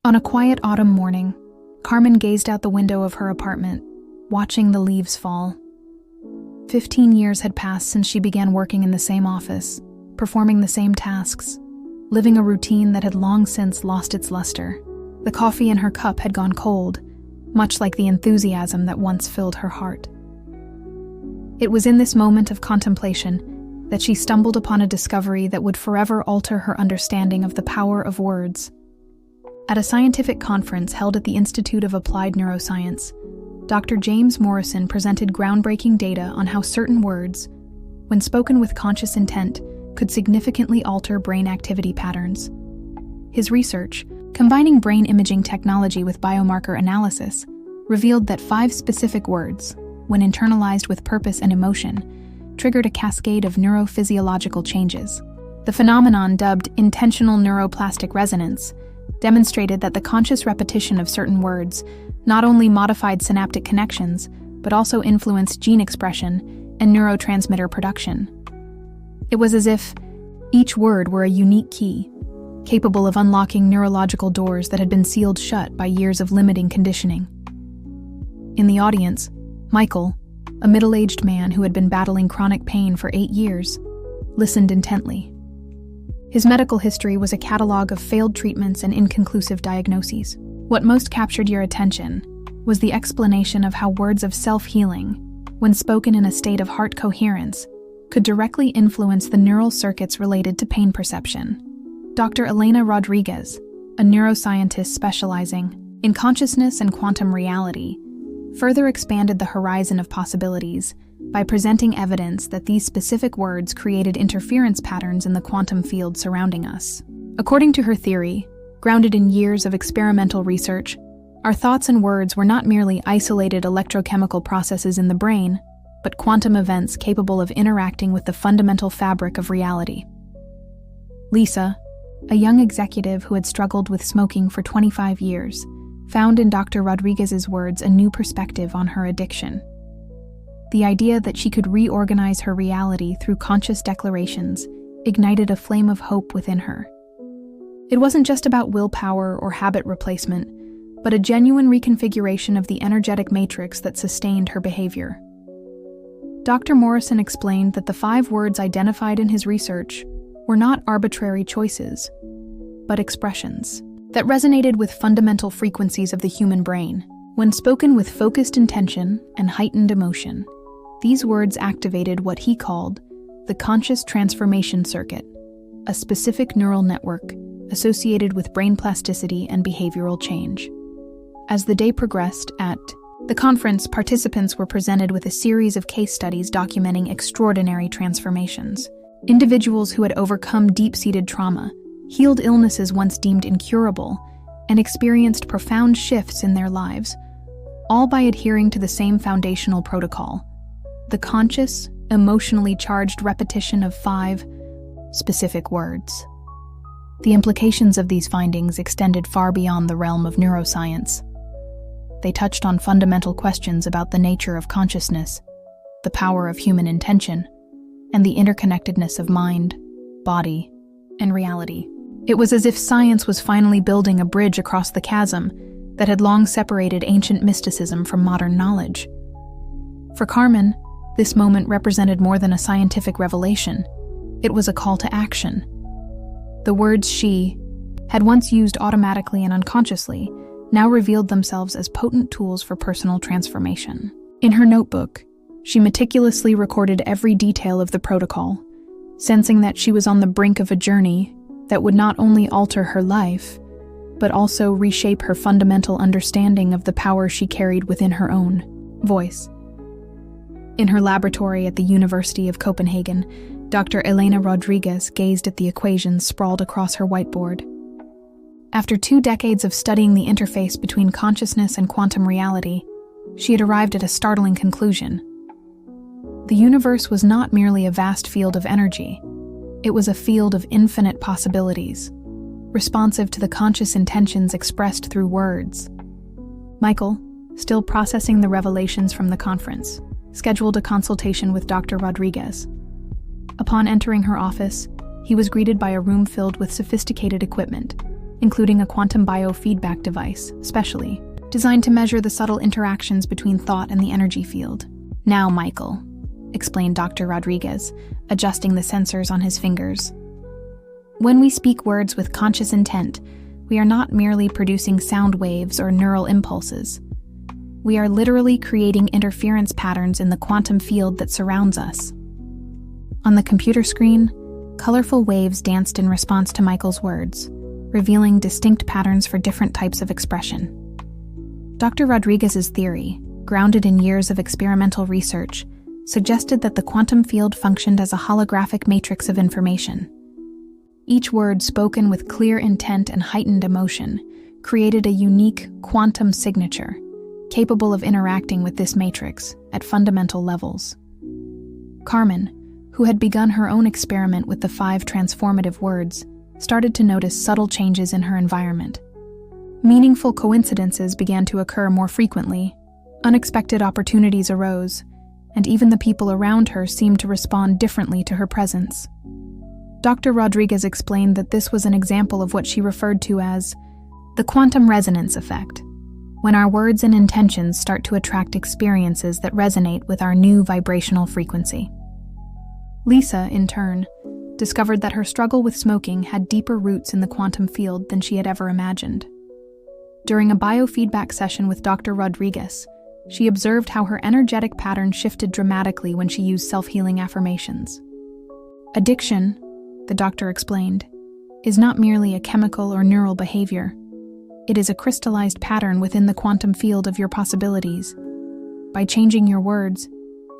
On a quiet autumn morning, Carmen gazed out the window of her apartment, watching the leaves fall. 15 years had passed since she began working in the same office, performing the same tasks, living a routine that had long since lost its luster. The coffee in her cup had gone cold, much like the enthusiasm that once filled her heart. It was in this moment of contemplation that she stumbled upon a discovery that would forever alter her understanding of the power of words. At a scientific conference held at the Institute of Applied Neuroscience, Dr. James Morrison presented groundbreaking data on how certain words, when spoken with conscious intent, could significantly alter brain activity patterns. His research, combining brain imaging technology with biomarker analysis, revealed that 5 specific words, when internalized with purpose and emotion, triggered a cascade of neurophysiological changes. The phenomenon, dubbed intentional neuroplastic resonance, demonstrated that the conscious repetition of certain words not only modified synaptic connections, but also influenced gene expression and neurotransmitter production. It was as if each word were a unique key, capable of unlocking neurological doors that had been sealed shut by years of limiting conditioning. In the audience, Michael, a middle-aged man who had been battling chronic pain for 8 years, listened intently. His medical history was a catalog of failed treatments and inconclusive diagnoses. What most captured your attention was the explanation of how words of self-healing, when spoken in a state of heart coherence, could directly influence the neural circuits related to pain perception. Dr. Elena Rodriguez, a neuroscientist specializing in consciousness and quantum reality, further expanded the horizon of possibilities by presenting evidence that these specific words created interference patterns in the quantum field surrounding us. According to her theory, grounded in years of experimental research, our thoughts and words were not merely isolated electrochemical processes in the brain, but quantum events capable of interacting with the fundamental fabric of reality. Lisa, a young executive who had struggled with smoking for 25 years, found in Dr. Rodriguez's words a new perspective on her addiction. The idea that she could reorganize her reality through conscious declarations ignited a flame of hope within her. It wasn't just about willpower or habit replacement, but a genuine reconfiguration of the energetic matrix that sustained her behavior. Dr. Morrison explained that the 5 words identified in his research were not arbitrary choices, but expressions that resonated with fundamental frequencies of the human brain. When spoken with focused intention and heightened emotion, these words activated what he called the conscious transformation circuit, a specific neural network associated with brain plasticity and behavioral change. As the day progressed at the conference, participants were presented with a series of case studies documenting extraordinary transformations. Individuals who had overcome deep-seated trauma, healed illnesses once deemed incurable, and experienced profound shifts in their lives, all by adhering to the same foundational protocol: the conscious, emotionally charged repetition of 5 specific words. The implications of these findings extended far beyond the realm of neuroscience. They touched on fundamental questions about the nature of consciousness, the power of human intention, and the interconnectedness of mind, body, and reality. It was as if science was finally building a bridge across the chasm that had long separated ancient mysticism from modern knowledge. For Carmen, this moment represented more than a scientific revelation. It was a call to action. The words she had once used automatically and unconsciously now revealed themselves as potent tools for personal transformation. In her notebook, she meticulously recorded every detail of the protocol, sensing that she was on the brink of a journey that would not only alter her life, but also reshape her fundamental understanding of the power she carried within her own voice. In her laboratory at the University of Copenhagen, Dr. Elena Rodriguez gazed at the equations sprawled across her whiteboard. After 2 decades of studying the interface between consciousness and quantum reality, she had arrived at a startling conclusion. The universe was not merely a vast field of energy. It was a field of infinite possibilities, responsive to the conscious intentions expressed through words. Michael, still processing the revelations from the conference, scheduled a consultation with Dr. Rodriguez. Upon entering her office, he was greeted by a room filled with sophisticated equipment, including a quantum biofeedback device, specially designed to measure the subtle interactions between thought and the energy field. "Now, Michael," explained Dr. Rodriguez, adjusting the sensors on his fingers. "When we speak words with conscious intent, we are not merely producing sound waves or neural impulses. We are literally creating interference patterns in the quantum field that surrounds us." On the computer screen, colorful waves danced in response to Michael's words, revealing distinct patterns for different types of expression. Dr. Rodriguez's theory, grounded in years of experimental research, suggested that the quantum field functioned as a holographic matrix of information. Each word spoken with clear intent and heightened emotion created a unique quantum signature, capable of interacting with this matrix at fundamental levels. Carmen, who had begun her own experiment with the 5 transformative words, started to notice subtle changes in her environment. Meaningful coincidences began to occur more frequently, unexpected opportunities arose, and even the people around her seemed to respond differently to her presence. Dr. Rodriguez explained that this was an example of what she referred to as the quantum resonance effect, when our words and intentions start to attract experiences that resonate with our new vibrational frequency. Lisa, in turn, discovered that her struggle with smoking had deeper roots in the quantum field than she had ever imagined. During a biofeedback session with Dr. Rodriguez, she observed how her energetic pattern shifted dramatically when she used self-healing affirmations. Addiction, the doctor explained, is not merely a chemical or neural behavior. It is a crystallized pattern within the quantum field of your possibilities. By changing your words,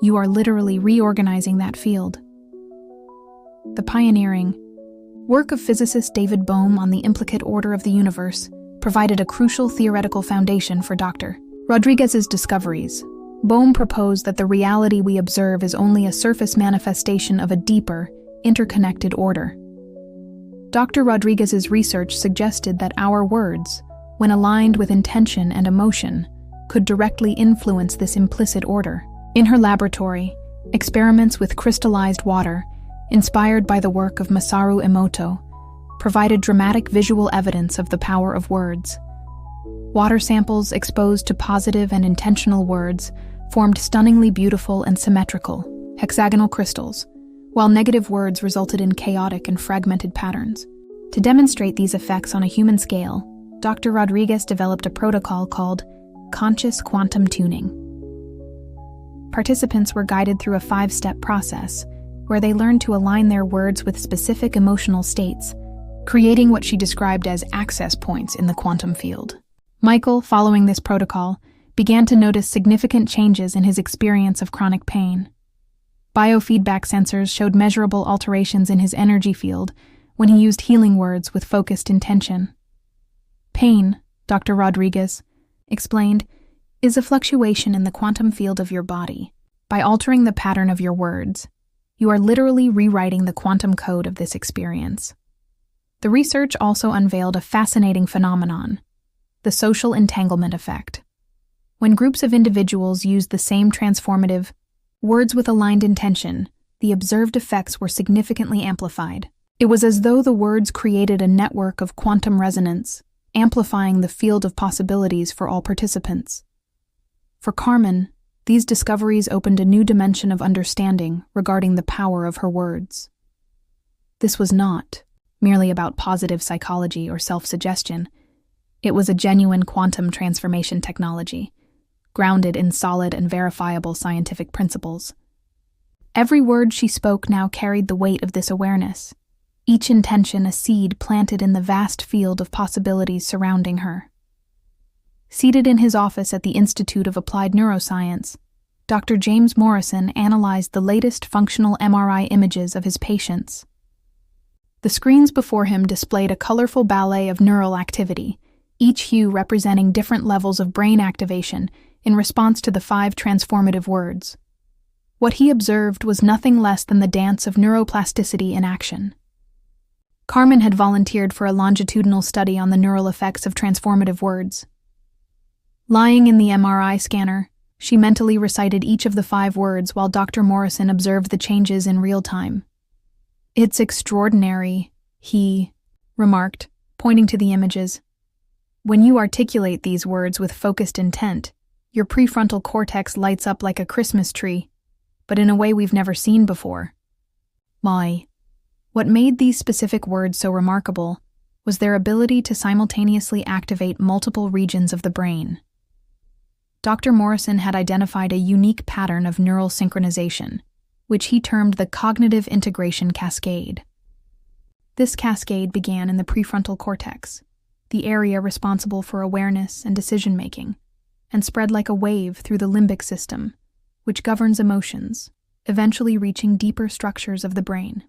you are literally reorganizing that field. The pioneering work of physicist David Bohm on the implicate order of the universe provided a crucial theoretical foundation for Dr. Rodriguez's discoveries. Bohm proposed that the reality we observe is only a surface manifestation of a deeper, interconnected order. Dr. Rodriguez's research suggested that our words, when aligned with intention and emotion, could directly influence this implicit order. In her laboratory, experiments with crystallized water, inspired by the work of Masaru Emoto, provided dramatic visual evidence of the power of words. Water samples exposed to positive and intentional words formed stunningly beautiful and symmetrical, hexagonal crystals, while negative words resulted in chaotic and fragmented patterns. To demonstrate these effects on a human scale, Dr. Rodriguez developed a protocol called conscious quantum tuning. Participants were guided through a 5-step process where they learned to align their words with specific emotional states, creating what she described as access points in the quantum field. Michael, following this protocol, began to notice significant changes in his experience of chronic pain. Biofeedback sensors showed measurable alterations in his energy field when he used healing words with focused intention. Pain, Dr. Rodriguez explained, is a fluctuation in the quantum field of your body. By altering the pattern of your words, you are literally rewriting the quantum code of this experience. The research also unveiled a fascinating phenomenon, the social entanglement effect. When groups of individuals used the same transformative words with aligned intention, the observed effects were significantly amplified. It was as though the words created a network of quantum resonance, amplifying the field of possibilities for all participants. For Carmen, these discoveries opened a new dimension of understanding regarding the power of her words. This was not merely about positive psychology or self-suggestion. It was a genuine quantum transformation technology, grounded in solid and verifiable scientific principles. Every word she spoke now carried the weight of this awareness, each intention a seed planted in the vast field of possibilities surrounding her. Seated in his office at the Institute of Applied Neuroscience, Dr. James Morrison analyzed the latest functional MRI images of his patients. The screens before him displayed a colorful ballet of neural activity, each hue representing different levels of brain activation in response to the 5 transformative words. What he observed was nothing less than the dance of neuroplasticity in action. Carmen had volunteered for a longitudinal study on the neural effects of transformative words. Lying in the MRI scanner, she mentally recited each of the 5 words while Dr. Morrison observed the changes in real time. "It's extraordinary," he remarked, pointing to the images. When you articulate these words with focused intent, your prefrontal cortex lights up like a Christmas tree, but in a way we've never seen before. What made these specific words so remarkable was their ability to simultaneously activate multiple regions of the brain. Dr. Morrison had identified a unique pattern of neural synchronization, which he termed the cognitive integration cascade. This cascade began in the prefrontal cortex, the area responsible for awareness and decision-making, and spread like a wave through the limbic system, which governs emotions, eventually reaching deeper structures of the brain.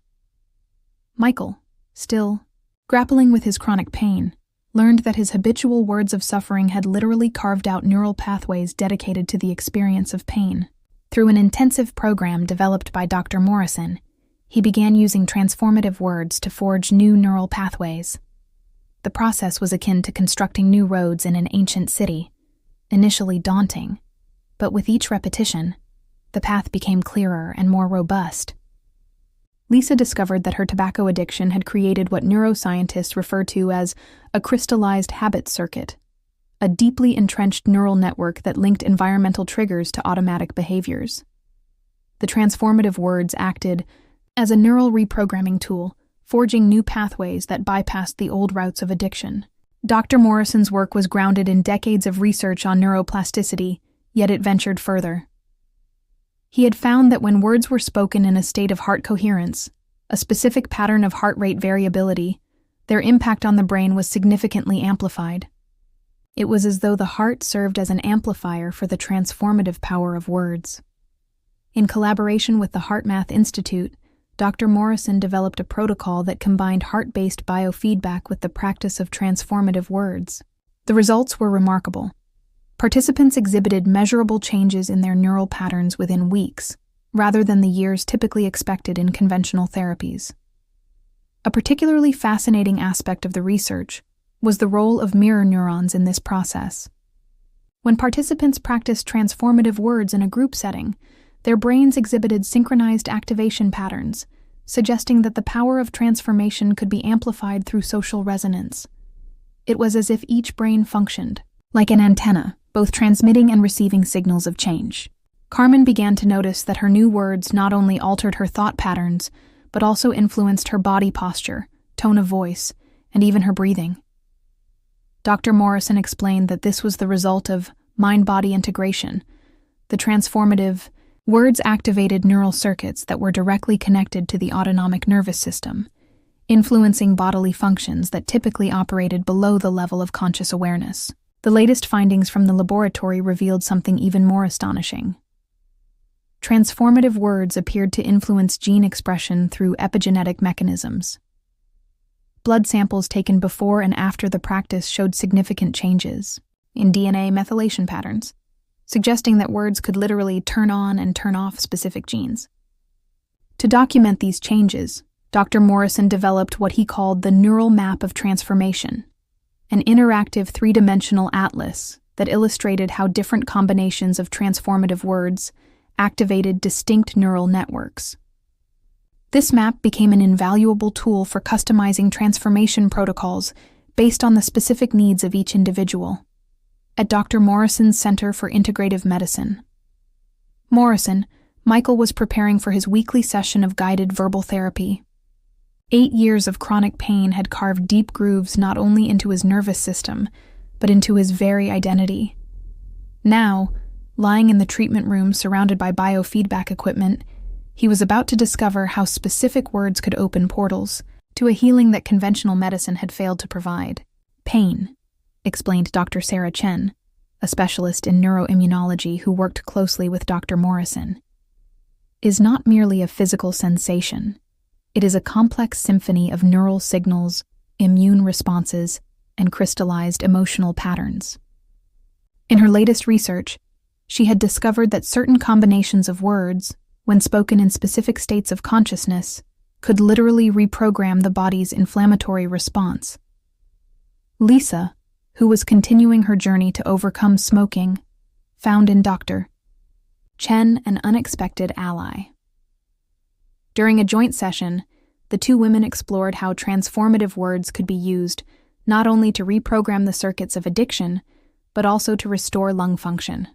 Michael, still grappling with his chronic pain, learned that his habitual words of suffering had literally carved out neural pathways dedicated to the experience of pain. Through an intensive program developed by Dr. Morrison, he began using transformative words to forge new neural pathways. The process was akin to constructing new roads in an ancient city, initially daunting, but with each repetition, the path became clearer and more robust. Lisa discovered that her tobacco addiction had created what neuroscientists refer to as a crystallized habit circuit, a deeply entrenched neural network that linked environmental triggers to automatic behaviors. The transformative words acted as a neural reprogramming tool, forging new pathways that bypassed the old routes of addiction. Dr. Morrison's work was grounded in decades of research on neuroplasticity, yet it ventured further. He had found that when words were spoken in a state of heart coherence, a specific pattern of heart rate variability, their impact on the brain was significantly amplified. It was as though the heart served as an amplifier for the transformative power of words. In collaboration with the HeartMath Institute, Dr. Morrison developed a protocol that combined heart-based biofeedback with the practice of transformative words. The results were remarkable. Participants exhibited measurable changes in their neural patterns within weeks, rather than the years typically expected in conventional therapies. A particularly fascinating aspect of the research was the role of mirror neurons in this process. When participants practiced transformative words in a group setting, their brains exhibited synchronized activation patterns, suggesting that the power of transformation could be amplified through social resonance. It was as if each brain functioned like an antenna, both transmitting and receiving signals of change. Carmen began to notice that her new words not only altered her thought patterns, but also influenced her body posture, tone of voice, and even her breathing. Dr. Morrison explained that this was the result of mind-body integration. The transformative words activated neural circuits that were directly connected to the autonomic nervous system, influencing bodily functions that typically operated below the level of conscious awareness. The latest findings from the laboratory revealed something even more astonishing. Transformative words appeared to influence gene expression through epigenetic mechanisms. Blood samples taken before and after the practice showed significant changes in DNA methylation patterns, suggesting that words could literally turn on and turn off specific genes. To document these changes, Dr. Morrison developed what he called the neural map of transformation, an interactive three-dimensional atlas that illustrated how different combinations of transformative words activated distinct neural networks. This map became an invaluable tool for customizing transformation protocols based on the specific needs of each individual. At Dr. Morrison's Center for Integrative Medicine, Michael was preparing for his weekly session of guided verbal therapy. 8 years of chronic pain had carved deep grooves not only into his nervous system, but into his very identity. Now, lying in the treatment room surrounded by biofeedback equipment, he was about to discover how specific words could open portals to a healing that conventional medicine had failed to provide. Pain, explained Dr. Sarah Chen, a specialist in neuroimmunology who worked closely with Dr. Morrison, is not merely a physical sensation. It is a complex symphony of neural signals, immune responses, and crystallized emotional patterns. In her latest research, she had discovered that certain combinations of words, when spoken in specific states of consciousness, could literally reprogram the body's inflammatory response. Lisa, who was continuing her journey to overcome smoking, found in Dr. Chen an unexpected ally. During a joint session, the two women explored how transformative words could be used not only to reprogram the circuits of addiction, but also to restore lung function.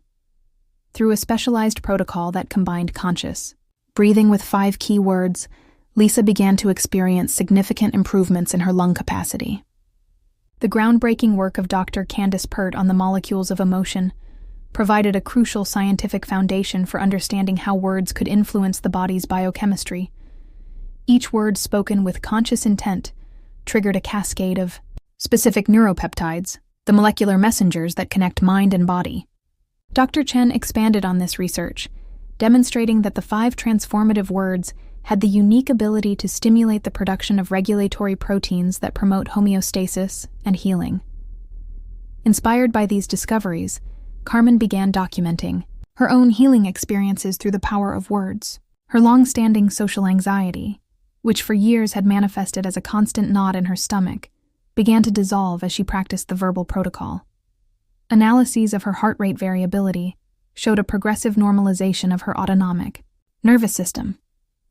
Through a specialized protocol that combined conscious breathing with 5 key words, Lisa began to experience significant improvements in her lung capacity. The groundbreaking work of Dr. Candace Pert on the molecules of emotion provided a crucial scientific foundation for understanding how words could influence the body's biochemistry. Each word spoken with conscious intent triggered a cascade of specific neuropeptides, the molecular messengers that connect mind and body. Dr. Chen expanded on this research, demonstrating that the 5 transformative words had the unique ability to stimulate the production of regulatory proteins that promote homeostasis and healing. Inspired by these discoveries, Carmen began documenting her own healing experiences through the power of words. Her long-standing social anxiety, which for years had manifested as a constant knot in her stomach, began to dissolve as she practiced the verbal protocol. Analyses of her heart rate variability showed a progressive normalization of her autonomic nervous system,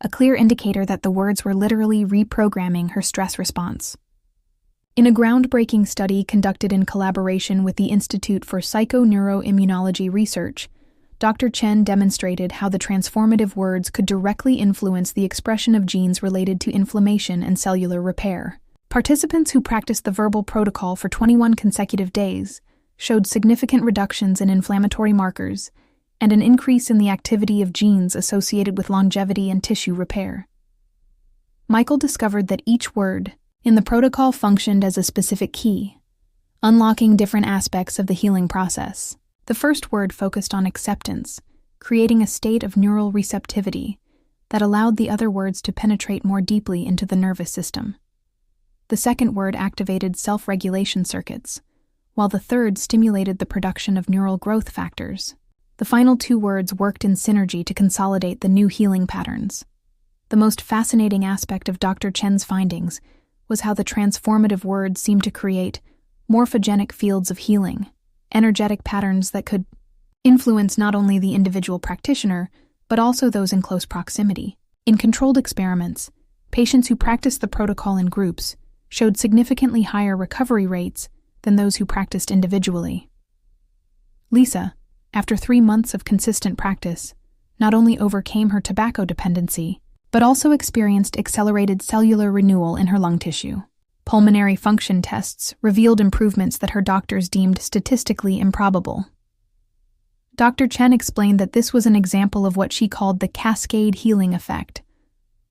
a clear indicator that the words were literally reprogramming her stress response. In a groundbreaking study conducted in collaboration with the Institute for Psychoneuroimmunology Research, Dr. Chen demonstrated how the transformative words could directly influence the expression of genes related to inflammation and cellular repair. Participants who practiced the verbal protocol for 21 consecutive days showed significant reductions in inflammatory markers and an increase in the activity of genes associated with longevity and tissue repair. Michael discovered that each word in the protocol functioned as a specific key, unlocking different aspects of the healing process. The first word focused on acceptance, creating a state of neural receptivity that allowed the other words to penetrate more deeply into the nervous system. The second word activated self-regulation circuits, while the third stimulated the production of neural growth factors. The final 2 words worked in synergy to consolidate the new healing patterns. The most fascinating aspect of Dr. Chen's findings was how the transformative words seemed to create morphogenic fields of healing, energetic patterns that could influence not only the individual practitioner, but also those in close proximity. In controlled experiments, patients who practiced the protocol in groups showed significantly higher recovery rates than those who practiced individually. Lisa, after 3 months of consistent practice, not only overcame her tobacco dependency, but also experienced accelerated cellular renewal in her lung tissue. Pulmonary function tests revealed improvements that her doctors deemed statistically improbable. Dr. Chen explained that this was an example of what she called the cascade healing effect,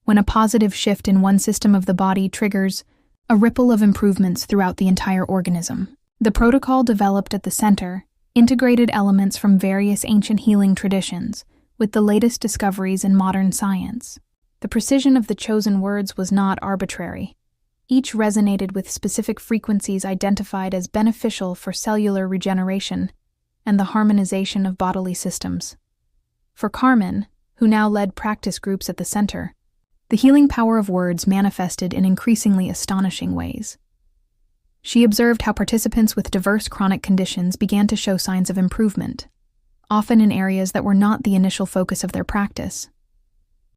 when a positive shift in one system of the body triggers a ripple of improvements throughout the entire organism. The protocol developed at the center integrated elements from various ancient healing traditions with the latest discoveries in modern science. The precision of the chosen words was not arbitrary. Each resonated with specific frequencies identified as beneficial for cellular regeneration and the harmonization of bodily systems. For Carmen, who now led practice groups at the center, the healing power of words manifested in increasingly astonishing ways. She observed how participants with diverse chronic conditions began to show signs of improvement, often in areas that were not the initial focus of their practice.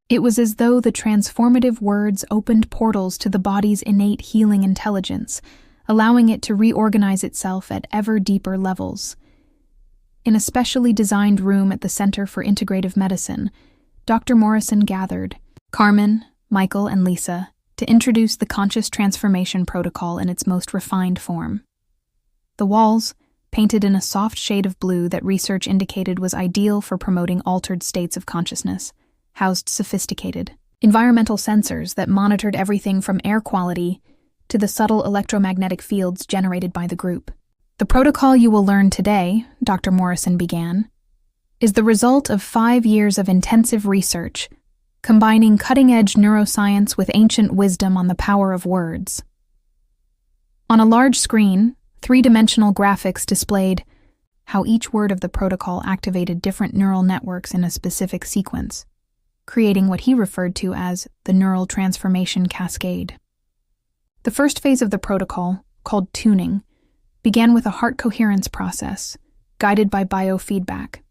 It was as though the transformative words opened portals to the body's innate healing intelligence, allowing it to reorganize itself at ever deeper levels. In a specially designed room at the Center for Integrative Medicine, Dr. Morrison gathered Carmen, Michael, and Lisa to introduce the Conscious Transformation Protocol in its most refined form. The walls, painted in a soft shade of blue that research indicated was ideal for promoting altered states of consciousness, housed sophisticated environmental sensors that monitored everything from air quality to the subtle electromagnetic fields generated by the group. The protocol you will learn today, Dr. Morrison began, is the result of 5 years of intensive research, combining cutting-edge neuroscience with ancient wisdom on the power of words. On a large screen, 3-dimensional graphics displayed how each word of the protocol activated different neural networks in a specific sequence, creating what he referred to as the neural transformation cascade. The first phase of the protocol, called tuning, began with a heart coherence process, guided by biofeedback.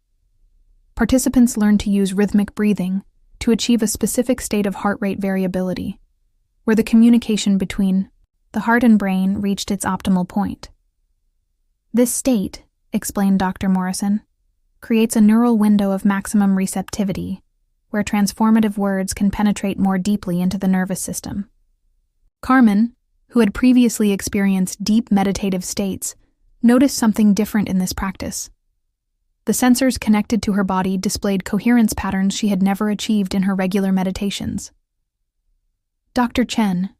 Participants learned to use rhythmic breathing to achieve a specific state of heart rate variability, where the communication between the heart and brain reached its optimal point. This state, explained Dr. Morrison, creates a neural window of maximum receptivity, where transformative words can penetrate more deeply into the nervous system. Carmen, who had previously experienced deep meditative states, noticed something different in this practice. The sensors connected to her body displayed coherence patterns she had never achieved in her regular meditations. Dr. Chen,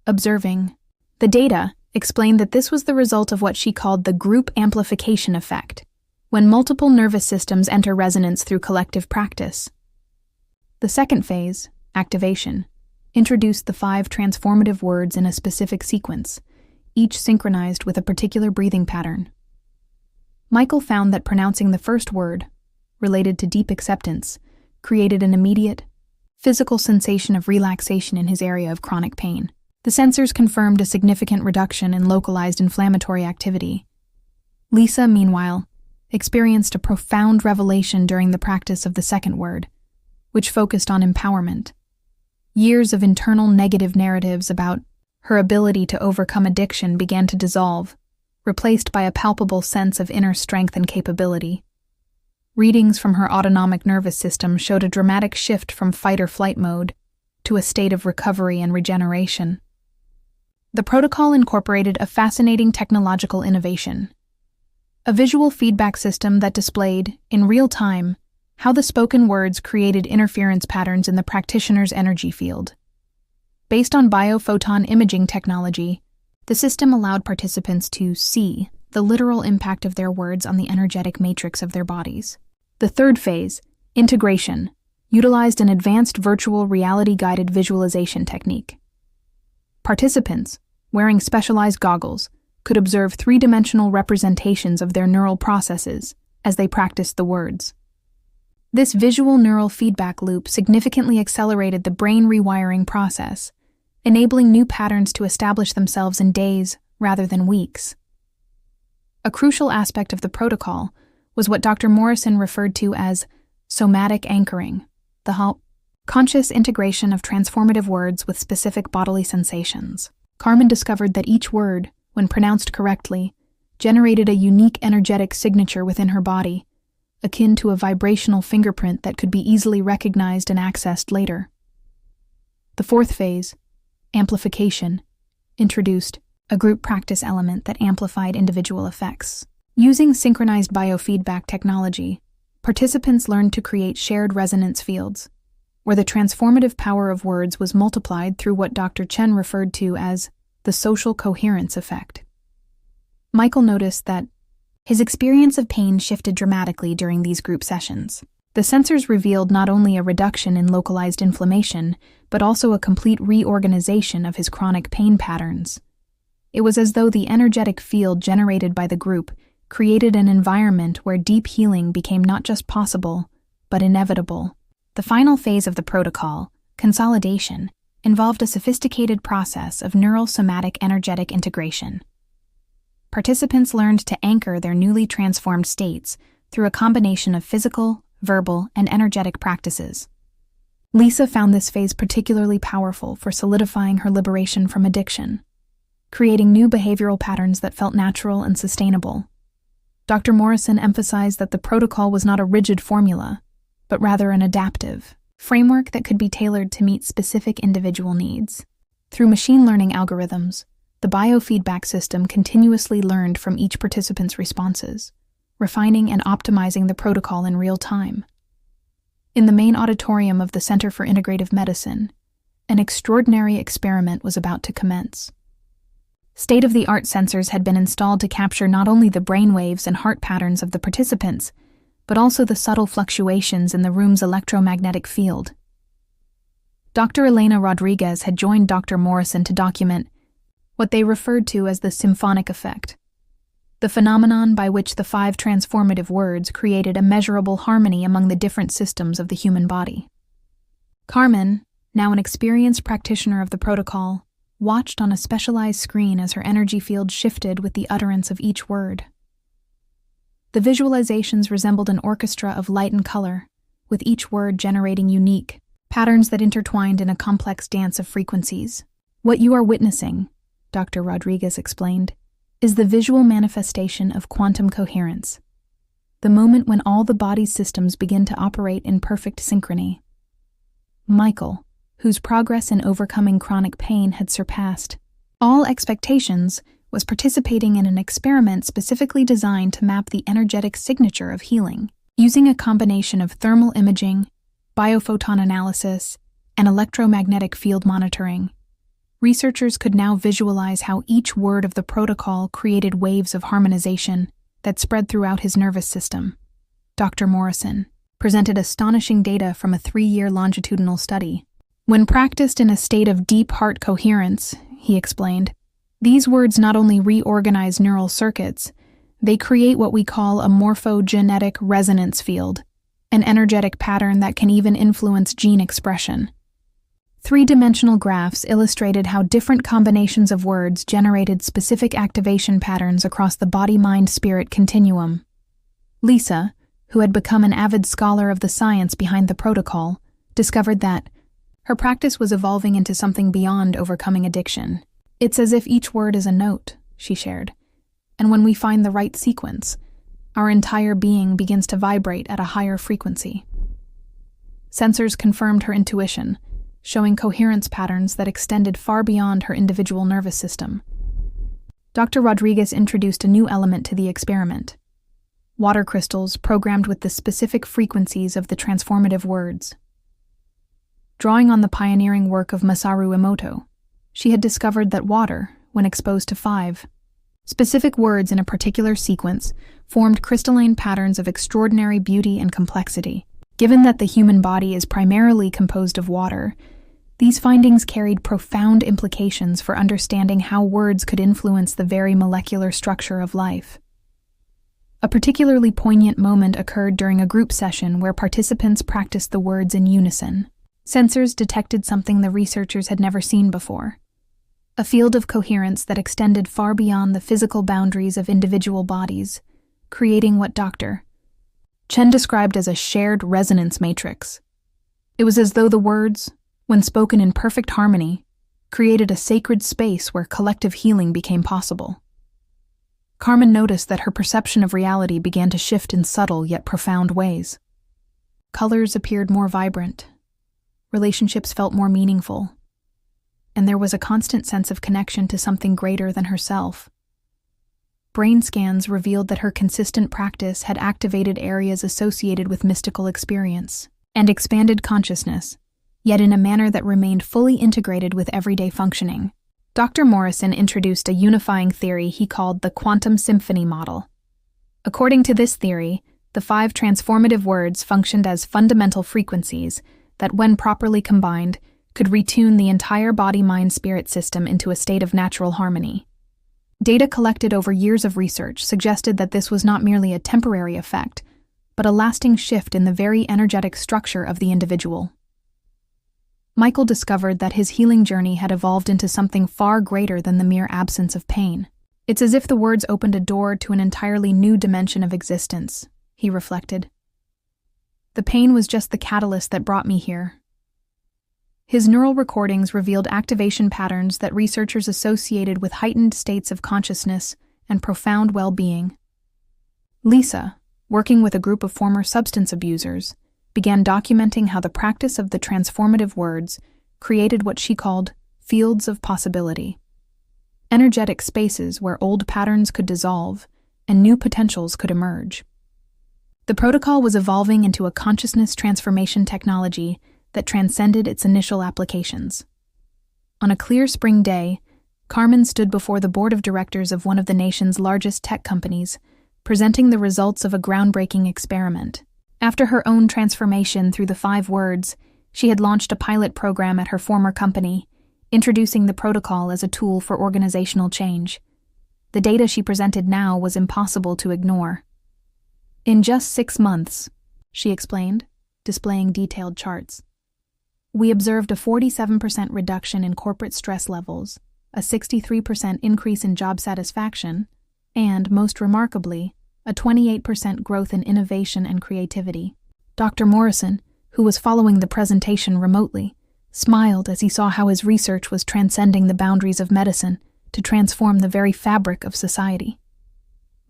observing the data, explained that this was the result of what she called the group amplification effect, when multiple nervous systems enter resonance through collective practice. The second phase, activation, introduced the 5 transformative words in a specific sequence, each synchronized with a particular breathing pattern. Michael found that pronouncing the first word, related to deep acceptance, created an immediate, physical sensation of relaxation in his area of chronic pain. The sensors confirmed a significant reduction in localized inflammatory activity. Lisa, meanwhile, experienced a profound revelation during the practice of the second word, which focused on empowerment. Years of internal negative narratives about her ability to overcome addiction began to dissolve, replaced by a palpable sense of inner strength and capability. Readings from her autonomic nervous system showed a dramatic shift from fight-or-flight mode to a state of recovery and regeneration. The protocol incorporated a fascinating technological innovation: a visual feedback system that displayed, in real time, how the spoken words created interference patterns in the practitioner's energy field. Based on biophoton imaging technology, the system allowed participants to see the literal impact of their words on the energetic matrix of their bodies. The third phase, integration, utilized an advanced virtual reality-guided visualization technique. Participants, wearing specialized goggles, could observe 3-dimensional representations of their neural processes as they practiced the words. This visual neural feedback loop significantly accelerated the brain rewiring process, enabling new patterns to establish themselves in days rather than weeks. A crucial aspect of the protocol was what Dr. Morrison referred to as somatic anchoring, the conscious integration of transformative words with specific bodily sensations. Carmen discovered that each word, when pronounced correctly, generated a unique energetic signature within her body, akin to a vibrational fingerprint that could be easily recognized and accessed later. The fourth phase, amplification, introduced a group practice element that amplified individual effects. Using synchronized biofeedback technology, participants learned to create shared resonance fields, where the transformative power of words was multiplied through what Dr. Chen referred to as the social coherence effect. Michael noticed that his experience of pain shifted dramatically during these group sessions. The sensors revealed not only a reduction in localized inflammation, but also a complete reorganization of his chronic pain patterns. It was as though the energetic field generated by the group created an environment where deep healing became not just possible, but inevitable. The final phase of the protocol, consolidation, involved a sophisticated process of neural somatic energetic integration. Participants learned to anchor their newly transformed states through a combination of physical, verbal, and energetic practices. Lisa found this phase particularly powerful for solidifying her liberation from addiction, creating new behavioral patterns that felt natural and sustainable. Dr. Morrison emphasized that the protocol was not a rigid formula, but rather an adaptive framework that could be tailored to meet specific individual needs. Through machine learning algorithms, the biofeedback system continuously learned from each participant's responses, refining and optimizing the protocol in real time. In the main auditorium of the Center for Integrative Medicine, an extraordinary experiment was about to commence. State-of-the-art sensors had been installed to capture not only the brainwaves and heart patterns of the participants, but also the subtle fluctuations in the room's electromagnetic field. Dr. Elena Rodriguez had joined Dr. Morrison to document what they referred to as the symphonic effect, the phenomenon by which the 5 transformative words created a measurable harmony among the different systems of the human body. Carmen, now an experienced practitioner of the protocol, watched on a specialized screen as her energy field shifted with the utterance of each word. The visualizations resembled an orchestra of light and color, with each word generating unique patterns that intertwined in a complex dance of frequencies. What you are witnessing Dr. Rodriguez explained, is the visual manifestation of quantum coherence, the moment when all the body's systems begin to operate in perfect synchrony. Michael, whose progress in overcoming chronic pain had surpassed all expectations, was participating in an experiment specifically designed to map the energetic signature of healing. Using a combination of thermal imaging, biophoton analysis, and electromagnetic field monitoring, researchers could now visualize how each word of the protocol created waves of harmonization that spread throughout his nervous system. Dr. Morrison presented astonishing data from a 3-year longitudinal study. When practiced in a state of deep heart coherence, he explained, these words not only reorganize neural circuits, they create what we call a morphogenetic resonance field, an energetic pattern that can even influence gene expression. 3-dimensional graphs illustrated how different combinations of words generated specific activation patterns across the body-mind-spirit continuum. Lisa, who had become an avid scholar of the science behind the protocol, discovered that her practice was evolving into something beyond overcoming addiction. It's as if each word is a note, she shared, and when we find the right sequence, our entire being begins to vibrate at a higher frequency. Sensors confirmed her intuition, showing coherence patterns that extended far beyond her individual nervous system. Dr. Rodriguez introduced a new element to the experiment: water crystals programmed with the specific frequencies of the transformative words. Drawing on the pioneering work of Masaru Emoto, she had discovered that water, when exposed to 5 specific words in a particular sequence, formed crystalline patterns of extraordinary beauty and complexity. Given that the human body is primarily composed of water, these findings carried profound implications for understanding how words could influence the very molecular structure of life. A particularly poignant moment occurred during a group session where participants practiced the words in unison. Sensors detected something the researchers had never seen before: a field of coherence that extended far beyond the physical boundaries of individual bodies, creating what Dr. Chen described as a shared resonance matrix. It was as though the words, when spoken in perfect harmony, created a sacred space where collective healing became possible. Carmen noticed that her perception of reality began to shift in subtle yet profound ways. Colors appeared more vibrant, relationships felt more meaningful, and there was a constant sense of connection to something greater than herself. Brain scans revealed that her consistent practice had activated areas associated with mystical experience and expanded consciousness, yet in a manner that remained fully integrated with everyday functioning. Dr. Morrison introduced a unifying theory he called the quantum symphony model. According to this theory, the 5 transformative words functioned as fundamental frequencies that, when properly combined, could retune the entire body-mind-spirit system into a state of natural harmony. Data collected over years of research suggested that this was not merely a temporary effect, but a lasting shift in the very energetic structure of the individual. Michael discovered that his healing journey had evolved into something far greater than the mere absence of pain. It's as if the words opened a door to an entirely new dimension of existence, he reflected. The pain was just the catalyst that brought me here. His neural recordings revealed activation patterns that researchers associated with heightened states of consciousness and profound well-being. Lisa, working with a group of former substance abusers, began documenting how the practice of the transformative words created what she called fields of possibility, energetic spaces where old patterns could dissolve and new potentials could emerge. The protocol was evolving into a consciousness transformation technology that transcended its initial applications. On a clear spring day, Carmen stood before the board of directors of one of the nation's largest tech companies, presenting the results of a groundbreaking experiment. After her own transformation through the 5 words, she had launched a pilot program at her former company, introducing the protocol as a tool for organizational change. The data she presented now was impossible to ignore. In just 6 months, she explained, displaying detailed charts, we observed a 47% reduction in corporate stress levels, a 63% increase in job satisfaction, and, most remarkably, a 28% growth in innovation and creativity. Dr. Morrison, who was following the presentation remotely, smiled as he saw how his research was transcending the boundaries of medicine, to transform the very fabric of society.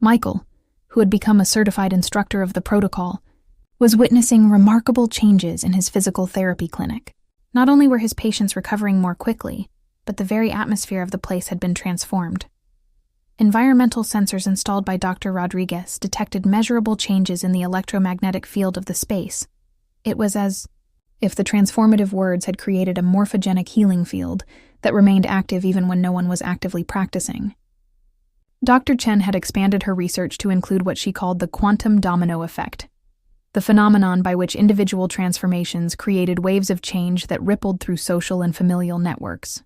Michael, who had become a certified instructor of the protocol, was witnessing remarkable changes in his physical therapy clinic. Not only were his patients recovering more quickly, but the very atmosphere of the place had been transformed. Environmental sensors installed by Dr. Rodriguez detected measurable changes in the electromagnetic field of the space. It was as if the transformative words had created a morphogenic healing field that remained active even when no one was actively practicing. Dr. Chen had expanded her research to include what she called the quantum domino effect, the phenomenon by which individual transformations created waves of change that rippled through social and familial networks.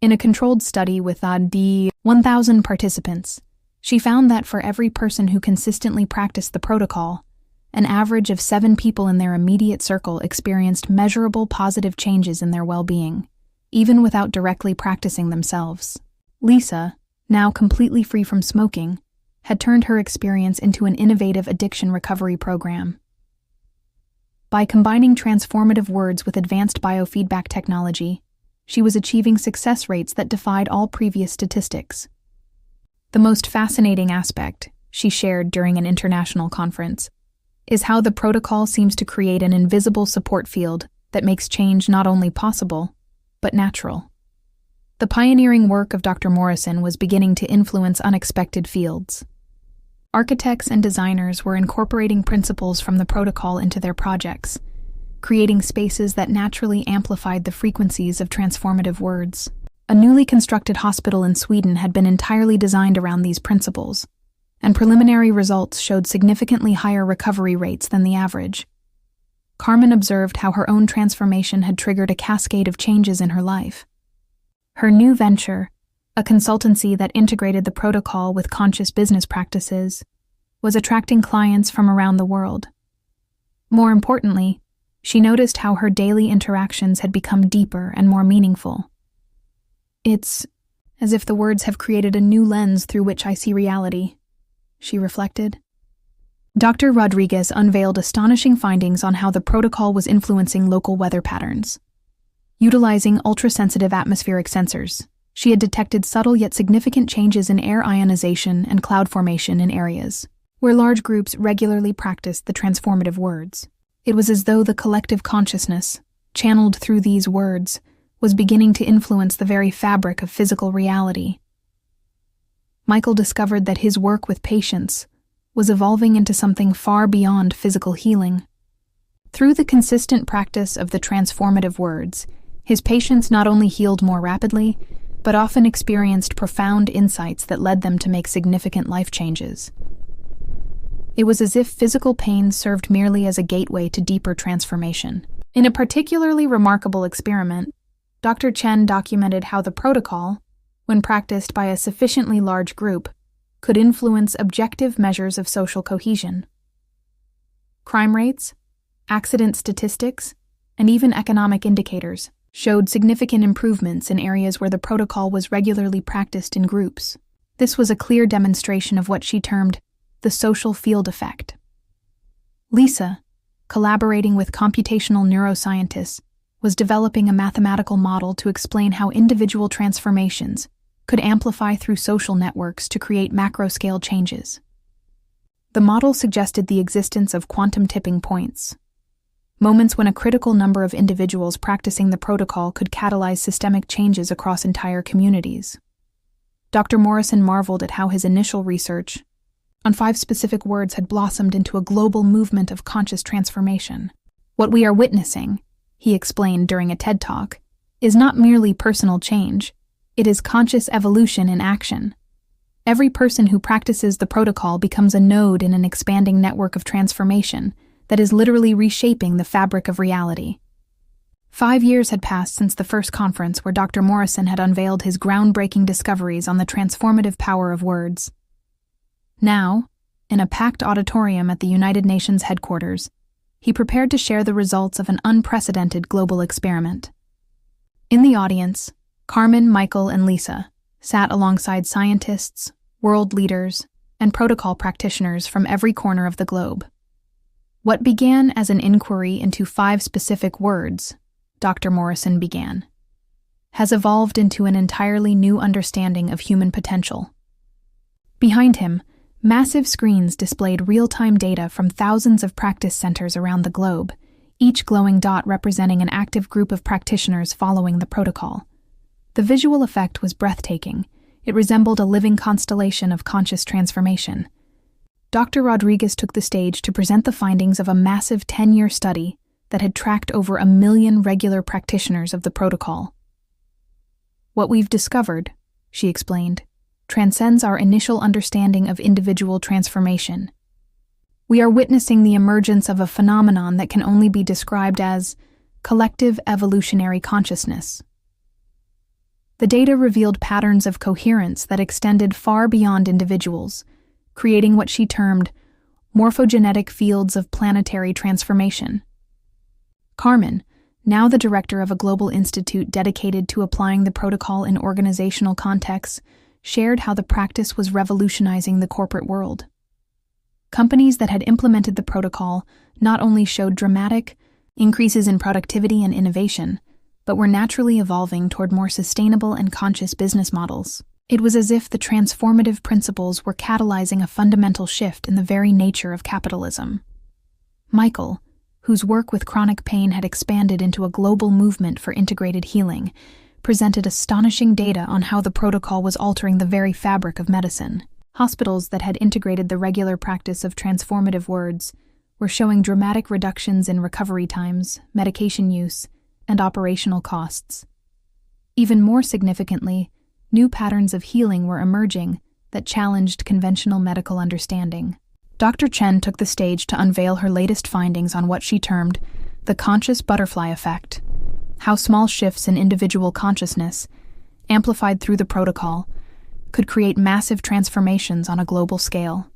In a controlled study with 1,000 participants, she found that for every person who consistently practiced the protocol, an average of 7 people in their immediate circle experienced measurable positive changes in their well-being, even without directly practicing themselves. Lisa, now completely free from smoking, had turned her experience into an innovative addiction recovery program. By combining transformative words with advanced biofeedback technology, she was achieving success rates that defied all previous statistics. The most fascinating aspect, she shared during an international conference, is how the protocol seems to create an invisible support field that makes change not only possible, but natural. The pioneering work of Dr. Morrison was beginning to influence unexpected fields. Architects and designers were incorporating principles from the protocol into their projects, creating spaces that naturally amplified the frequencies of transformative words. A newly constructed hospital in Sweden had been entirely designed around these principles, and preliminary results showed significantly higher recovery rates than the average. Carmen observed how her own transformation had triggered a cascade of changes in her life. Her new venture, a consultancy that integrated the protocol with conscious business practices, was attracting clients from around the world. More importantly, she noticed how her daily interactions had become deeper and more meaningful. "It's as if the words have created a new lens through which I see reality," she reflected. Dr. Rodriguez unveiled astonishing findings on how the protocol was influencing local weather patterns. Utilizing ultrasensitive atmospheric sensors, she had detected subtle yet significant changes in air ionization and cloud formation in areas where large groups regularly practiced the transformative words. It was as though the collective consciousness, channeled through these words, was beginning to influence the very fabric of physical reality. Michael discovered that his work with patients was evolving into something far beyond physical healing. Through the consistent practice of the transformative words, his patients not only healed more rapidly, but often experienced profound insights that led them to make significant life changes. It was as if physical pain served merely as a gateway to deeper transformation. In a particularly remarkable experiment, Dr. Chen documented how the protocol, when practiced by a sufficiently large group, could influence objective measures of social cohesion. Crime rates, accident statistics, and even economic indicators showed significant improvements in areas where the protocol was regularly practiced in groups. This was a clear demonstration of what she termed the social field effect. Lisa, collaborating with computational neuroscientists, was developing a mathematical model to explain how individual transformations could amplify through social networks to create macro-scale changes. The model suggested the existence of quantum tipping points, moments when a critical number of individuals practicing the protocol could catalyze systemic changes across entire communities. Dr. Morrison marveled at how his initial research on 5 specific words had blossomed into a global movement of conscious transformation. "What we are witnessing," he explained during a TED Talk, "is not merely personal change, it is conscious evolution in action. Every person who practices the protocol becomes a node in an expanding network of transformation that is literally reshaping the fabric of reality." 5 years had passed since the first conference where Dr. Morrison had unveiled his groundbreaking discoveries on the transformative power of words. Now, in a packed auditorium at the United Nations headquarters, he prepared to share the results of an unprecedented global experiment. In the audience, Carmen, Michael, and Lisa sat alongside scientists, world leaders, and protocol practitioners from every corner of the globe. What began as an inquiry into 5 specific words, Dr. Morrison began. has evolved into an entirely new understanding of human potential. Behind him, massive screens displayed real-time data from thousands of practice centers around the globe, each glowing dot representing an active group of practitioners following the protocol. The visual effect was breathtaking. It resembled a living constellation of conscious transformation. Dr. Rodriguez took the stage to present the findings of a massive 10-year study that had tracked over 1 million regular practitioners of the protocol. "What we've discovered," she explained, "transcends our initial understanding of individual transformation. We are witnessing the emergence of a phenomenon that can only be described as collective evolutionary consciousness." The data revealed patterns of coherence that extended far beyond individuals, creating what she termed morphogenetic fields of planetary transformation. Carmen, now the director of a global institute dedicated to applying the protocol in organizational contexts, shared how the practice was revolutionizing the corporate world. Companies that had implemented the protocol not only showed dramatic increases in productivity and innovation, but were naturally evolving toward more sustainable and conscious business models. It was as if the transformative principles were catalyzing a fundamental shift in the very nature of capitalism. Michael, whose work with chronic pain had expanded into a global movement for integrated healing, presented astonishing data on how the protocol was altering the very fabric of medicine. Hospitals that had integrated the regular practice of transformative words were showing dramatic reductions in recovery times, medication use, and operational costs. Even more significantly, new patterns of healing were emerging that challenged conventional medical understanding. Dr. Chen took the stage to unveil her latest findings on what she termed the conscious butterfly effect, how small shifts in individual consciousness, amplified through the protocol, could create massive transformations on a global scale.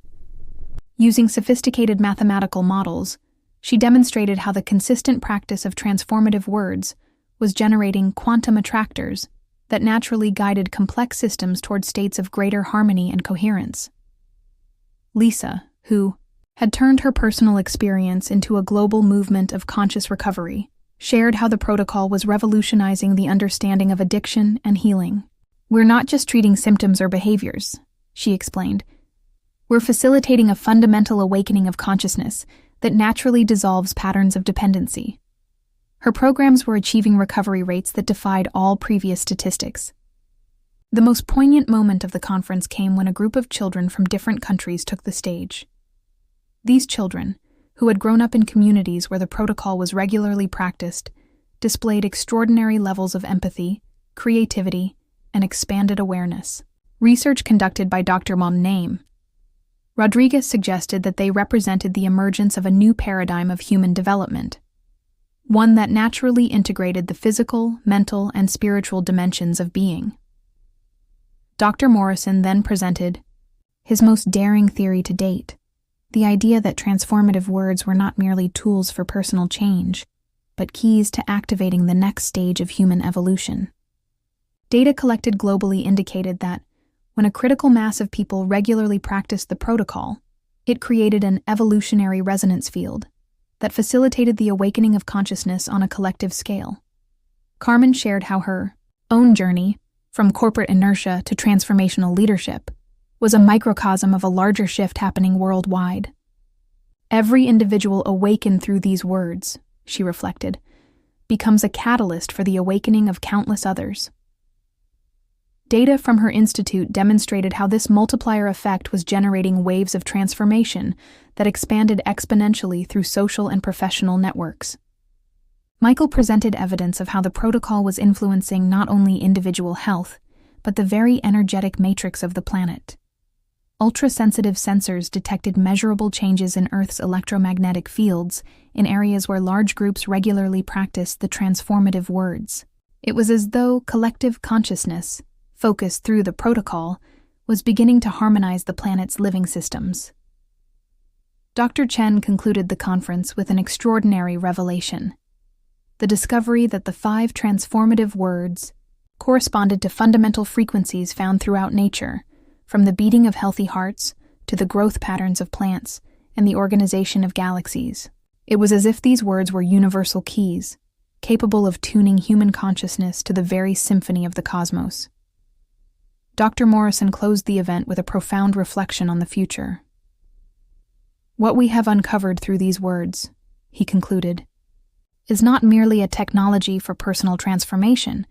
Using sophisticated mathematical models, she demonstrated how the consistent practice of transformative words was generating quantum attractors that naturally guided complex systems toward states of greater harmony and coherence. Lisa, who had turned her personal experience into a global movement of conscious recovery, shared how the protocol was revolutionizing the understanding of addiction and healing. "We're not just treating symptoms or behaviors," she explained. "We're facilitating a fundamental awakening of consciousness that naturally dissolves patterns of dependency." Her programs were achieving recovery rates that defied all previous statistics. The most poignant moment of the conference came when a group of children from different countries took the stage. These children, who had grown up in communities where the protocol was regularly practiced, displayed extraordinary levels of empathy, creativity, and expanded awareness. Research conducted by Dr. Monnaim Rodriguez suggested that they represented the emergence of a new paradigm of human development, one that naturally integrated the physical, mental, and spiritual dimensions of being. Dr. Morrison then presented his most daring theory to date, the idea that transformative words were not merely tools for personal change, but keys to activating the next stage of human evolution. Data collected globally indicated that, when a critical mass of people regularly practiced the protocol, it created an evolutionary resonance field that facilitated the awakening of consciousness on a collective scale. Carmen shared how her own journey, from corporate inertia to transformational leadership, was a microcosm of a larger shift happening worldwide. "Every individual awakened through these words," she reflected, "becomes a catalyst for the awakening of countless others." Data from her institute demonstrated how this multiplier effect was generating waves of transformation that expanded exponentially through social and professional networks. Michael presented evidence of how the protocol was influencing not only individual health, but the very energetic matrix of the planet. Ultra-sensitive sensors detected measurable changes in Earth's electromagnetic fields in areas where large groups regularly practiced the transformative words. It was as though collective consciousness, focused through the protocol, was beginning to harmonize the planet's living systems. Dr. Chen concluded the conference with an extraordinary revelation: the discovery that the 5 transformative words corresponded to fundamental frequencies found throughout nature, from the beating of healthy hearts to the growth patterns of plants and the organization of galaxies. It was as if these words were universal keys, capable of tuning human consciousness to the very symphony of the cosmos. Dr. Morrison closed the event with a profound reflection on the future. What we have uncovered through these words, he concluded, is not merely a technology for personal transformation,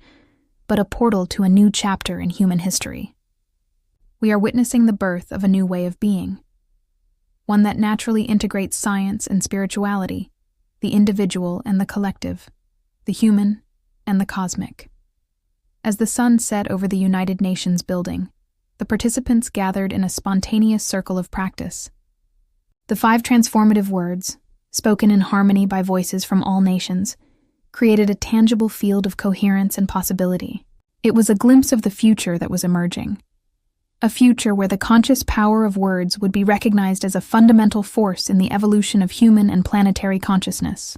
but a portal to a new chapter in human history. We are witnessing the birth of a new way of being, one that naturally integrates science and spirituality, the individual and the collective, the human and the cosmic. As the sun set over the United Nations building, the participants gathered in a spontaneous circle of practice. The 5 transformative words, spoken in harmony by voices from all nations, created a tangible field of coherence and possibility. It was a glimpse of the future that was emerging. A future where the conscious power of words would be recognized as a fundamental force in the evolution of human and planetary consciousness.